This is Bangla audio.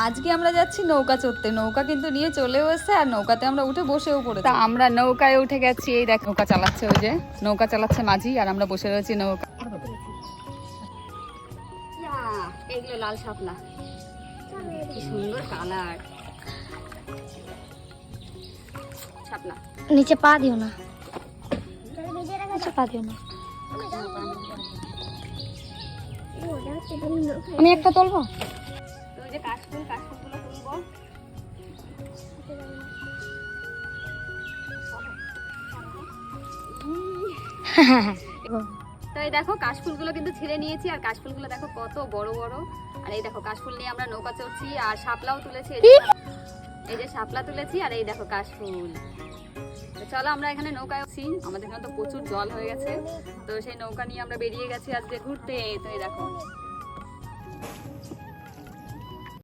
আজকে আমরা যাচ্ছি নৌকা চড়তে। নৌকা কিন্তু নিয়ে চলেও এসেছে আর নৌকাতে আমরা উঠে বসেও পড়েছি। তা আমরা নৌকায় উঠে গেছি। এই দেখ নৌকা চালাচ্ছে, ওই যে নৌকা চালাচ্ছে মাঝি আর আমরা বসে রয়েছি নৌকা। এগুলো লাল শাপলা, কি সুন্দর কালার। শাপলা নিচে পা দিও না, নিচে পা দিও না। আমি একটা তুলবো। তো ওই যে কাশফুল, কাশফুলগুলো তুলবো। তো এই দেখো কাশফুলগুলো কিন্তু ছিঁড়ে নিয়েছি আর কাশফুলগুলো দেখো কত বড় বড়। আর এই দেখো কাশফুল নিয়ে আমরা নৌকা চড়ছি আর শাপলাও তুলেছি। এই যে শাপলা তুলেছি আর এই দেখো কাশফুল। তো চলো আমরা এখানে নৌকায় আছি, আমাদের এখানে তো প্রচুর জল হয়ে গেছে। তো সেই নৌকা নিয়ে আমরা বেরিয়ে গেছি আজকে ঘুরতে। তো এই দেখো